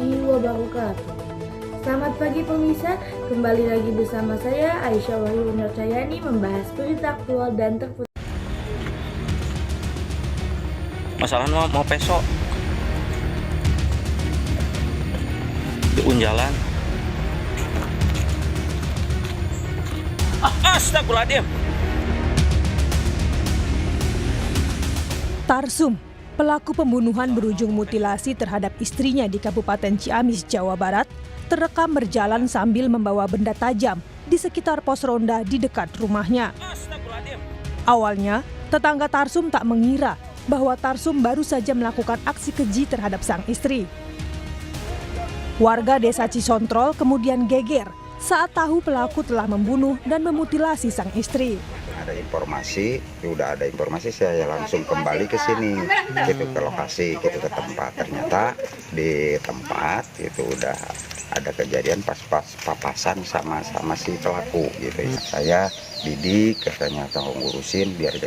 warahmatullahi wabarakatuh. Selamat pagi pemirsa, kembali lagi bersama saya Aisyah Wahyu Nurcayani membahas berita aktual dan terpercaya. Masalahnya mau peso di Unjalan. Astagfirullahaladzim. Tarsum, pelaku pembunuhan berujung mutilasi terhadap istrinya di Kabupaten Ciamis, Jawa Barat, terekam berjalan sambil membawa benda tajam di sekitar pos ronda di dekat rumahnya. Awalnya, tetangga Tarsum tak mengira bahwa Tarsum baru saja melakukan aksi keji terhadap sang istri. Warga desa Cisontrol kemudian geger saat tahu pelaku telah membunuh dan memutilasi sang istri. Ada informasi, saya langsung kembali ke sini, gitu ke lokasi, gitu ke tempat. Ternyata di tempat itu udah ada kejadian pas papasan sama si pelaku, gitu. Saya didik, katanya tolong ngurusin biar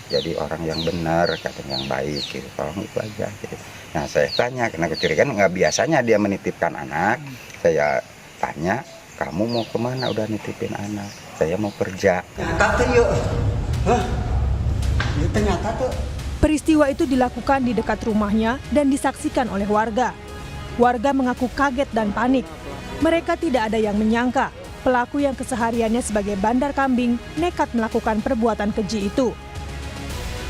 jadi orang yang benar, katanya yang baik, gitu. Tolong itu aja, gitu. Nah saya tanya, karena kecurigaan nggak biasanya dia menitipkan anak. Saya tanya, kamu mau kemana udah nitipin anak? Saya mau kerja. Peristiwa itu dilakukan di dekat rumahnya dan disaksikan oleh warga. Warga mengaku kaget dan panik. Mereka tidak ada yang menyangka pelaku yang kesehariannya sebagai bandar kambing nekat melakukan perbuatan keji itu.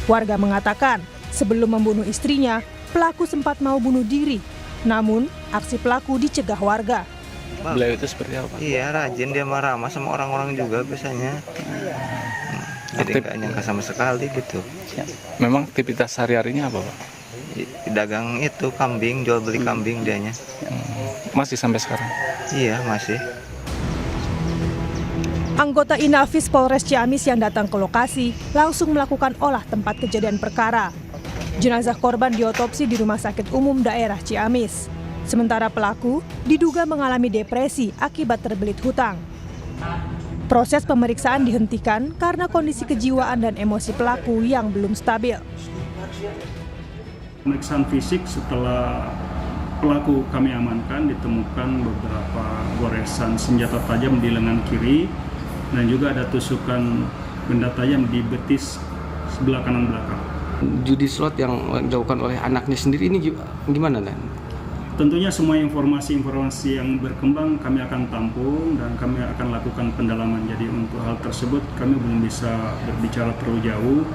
Warga mengatakan sebelum membunuh istrinya, pelaku sempat mau bunuh diri. Namun, aksi pelaku dicegah warga. Beliau itu seperti apa? Iya, rajin, dia marah sama orang-orang juga biasanya. Jadi nggak nyangka sama sekali gitu. Memang aktivitas sehari-harinya apa, Pak? Dagang itu kambing, jual beli kambing dianya. Masih sampai sekarang? Iya, masih. Anggota Inafis Polres Ciamis yang datang ke lokasi langsung melakukan olah tempat kejadian perkara. Jenazah korban diotopsi di Rumah Sakit Umum Daerah Ciamis. Sementara pelaku diduga mengalami depresi akibat terbelit hutang. Proses pemeriksaan dihentikan karena kondisi kejiwaan dan emosi pelaku yang belum stabil. Pemeriksaan fisik setelah pelaku kami amankan, ditemukan beberapa goresan senjata tajam di lengan kiri dan juga ada tusukan benda tajam di betis sebelah kanan belakang. Judi slot yang dilakukan oleh anaknya sendiri ini gimana, Dan? Tentunya semua informasi yang berkembang kami akan tampung dan kami akan lakukan pendalaman. Jadi untuk hal tersebut kami belum bisa berbicara terlalu jauh,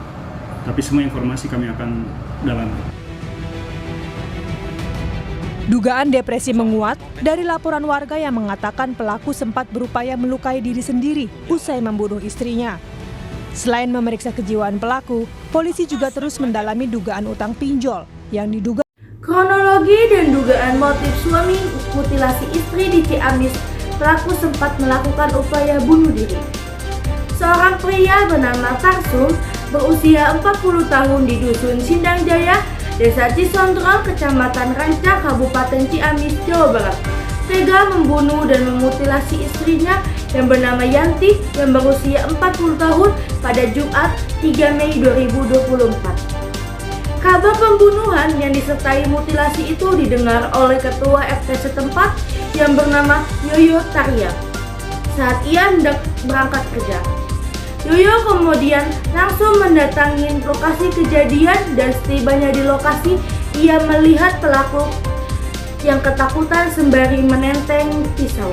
tapi semua informasi kami akan dalami. Dugaan depresi menguat dari laporan warga yang mengatakan pelaku sempat berupaya melukai diri sendiri usai membunuh istrinya. Selain memeriksa kejiwaan pelaku, polisi juga terus mendalami dugaan utang pinjol yang diduga. Kronologi dan dugaan motif suami mutilasi istri di Ciamis, pelaku sempat melakukan upaya bunuh diri. Seorang pria bernama Tarsum berusia 40 tahun di Dusun Sindang Jaya, Desa Cisontrol, Kecamatan Ranca, Kabupaten Ciamis, Jawa Barat, tega membunuh dan memutilasi istrinya yang bernama Yanti yang berusia 40 tahun pada Jumat 3 Mei 2024. Kabar pembunuhan yang disertai mutilasi itu didengar oleh ketua RT setempat yang bernama Yoyo Tarya saat ia hendak berangkat kerja. Yoyo kemudian langsung mendatangi lokasi kejadian dan setibanya di lokasi ia melihat pelaku yang ketakutan sembari menenteng pisau.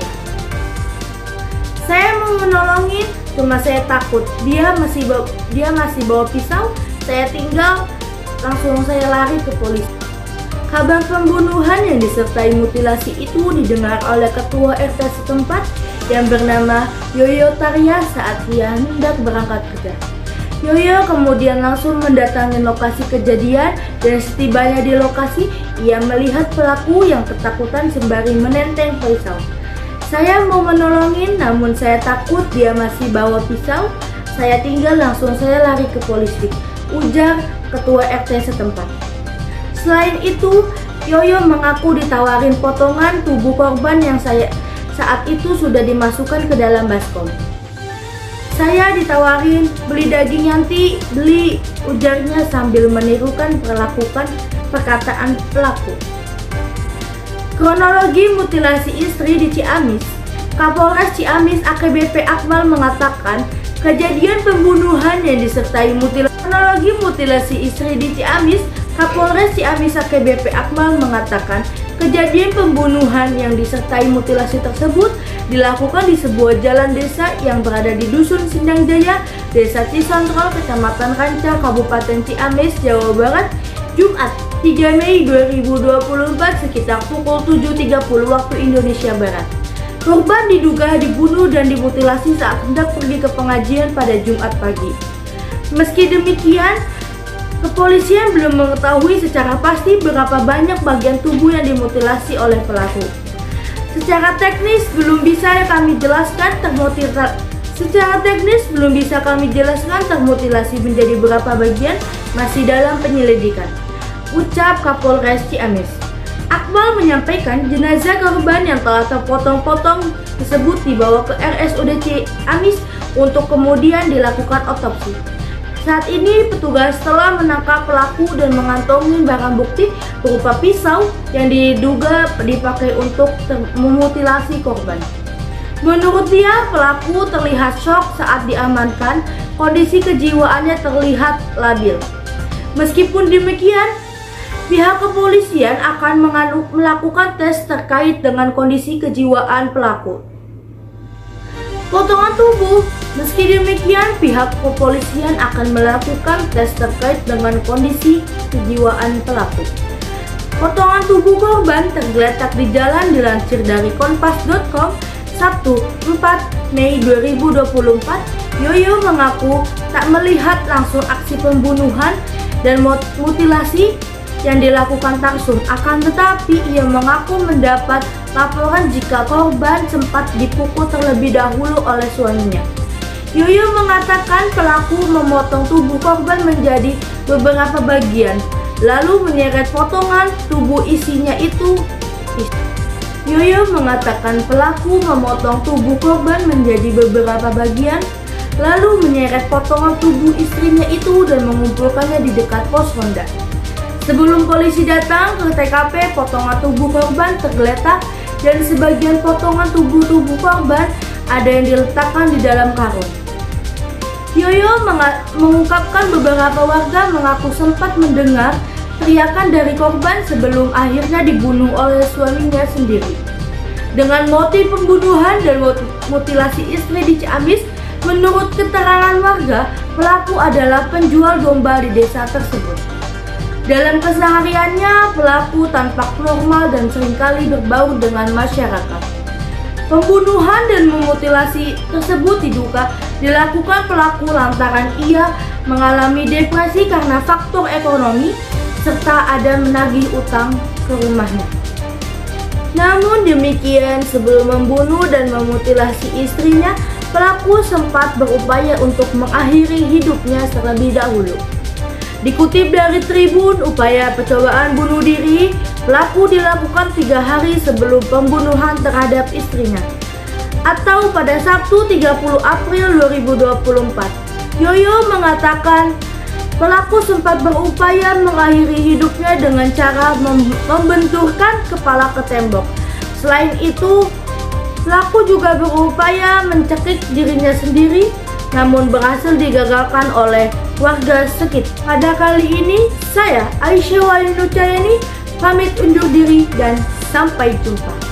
Saya mau menolongin, cuma saya takut dia masih bawa pisau. Saya langsung saya lari ke polisi. Kabar pembunuhan yang disertai mutilasi itu didengar oleh ketua RT setempat yang bernama Yoyo Tarya saat ia hendak berangkat kerja. Yoyo kemudian langsung mendatangi lokasi kejadian dan setibanya di lokasi ia melihat pelaku yang ketakutan sembari menenteng pisau. Saya mau menolongin namun saya takut dia masih bawa pisau. Saya langsung saya lari ke polisi, ujar ketua RT setempat. Selain itu, Yoyo mengaku ditawarin potongan tubuh korban yang saat itu sudah dimasukkan ke dalam baskom. Saya ditawarin beli daging Yanti, beli, ujarnya sambil menirukan perkataan pelaku. Kronologi mutilasi istri di Ciamis. Kapolres Ciamis AKBP Akmal mengatakan kejadian pembunuhan yang disertai kronologi mutilasi istri di Ciamis. Kapolres Ciamis AKBP Akmal mengatakan kejadian pembunuhan yang disertai mutilasi tersebut dilakukan di sebuah jalan desa yang berada di Dusun Sindang Jaya, Desa Cisontrol, Kecamatan Ranca, Kabupaten Ciamis, Jawa Barat, Jumat 3 Mei 2024 sekitar pukul 7.30 waktu Indonesia Barat. Korban diduga dibunuh dan dimutilasi saat hendak pergi ke pengajian pada Jumat pagi. Meski demikian, kepolisian belum mengetahui secara pasti berapa banyak bagian tubuh yang dimutilasi oleh pelaku. Secara teknis belum bisa kami jelaskan termutilasi menjadi berapa bagian, masih dalam penyelidikan, ucap Kapolres Ciamis. Akmal menyampaikan jenazah korban yang telah terpotong-potong tersebut dibawa ke RSUD Ciamis untuk kemudian dilakukan otopsi. Saat ini petugas telah menangkap pelaku dan mengantongi barang bukti berupa pisau yang diduga dipakai untuk memutilasi korban. Menurut dia, pelaku terlihat syok saat diamankan, kondisi kejiwaannya terlihat labil. Meskipun demikian, pihak kepolisian akan melakukan tes terkait dengan kondisi kejiwaan pelaku. Potongan tubuh. Meski demikian, pihak kepolisian akan melakukan tes terkait dengan kondisi kejiwaan pelaku. Potongan tubuh korban tergeletak di jalan dilansir dari kompas.com Sabtu 4 Mei 2024. Yoyo mengaku tak melihat langsung aksi pembunuhan dan mutilasi yang dilakukan Tarsum, akan tetapi ia mengaku mendapat laporan jika korban sempat dipukul terlebih dahulu oleh suaminya. Yoyo mengatakan pelaku memotong tubuh korban menjadi beberapa bagian, lalu menyeret potongan tubuh isinya itu. Yoyo mengatakan pelaku memotong tubuh korban menjadi beberapa bagian, lalu menyeret potongan tubuh istrinya itu dan mengumpulkannya di dekat pos ronda. Sebelum polisi datang ke TKP, potongan tubuh korban tergeletak dan sebagian potongan tubuh korban ada yang diletakkan di dalam karung. Yoyo mengungkapkan beberapa warga mengaku sempat mendengar teriakan dari korban sebelum akhirnya dibunuh oleh suaminya sendiri. Dengan motif pembunuhan dan mutilasi istri di Ciamis, menurut keterangan warga, pelaku adalah penjual domba di desa tersebut. Dalam kesehariannya, pelaku tampak normal dan seringkali berbaur dengan masyarakat. Pembunuhan dan memutilasi tersebut diduga dilakukan pelaku lantaran ia mengalami depresi karena faktor ekonomi serta ada menagih utang ke rumahnya. Namun demikian, sebelum membunuh dan memutilasi istrinya, pelaku sempat berupaya untuk mengakhiri hidupnya terlebih dahulu. Dikutip dari Tribun, upaya percobaan bunuh diri pelaku dilakukan 3 hari sebelum pembunuhan terhadap istrinya, atau pada Sabtu 30 April 2024. Yoyo mengatakan pelaku sempat berupaya mengakhiri hidupnya dengan cara membenturkan kepala ke tembok. Selain itu, pelaku juga berupaya mencekik dirinya sendiri, namun berhasil digagalkan oleh warga sekitar. Pada kali ini, saya Aisyah Walinucayani pamit undur diri dan sampai jumpa.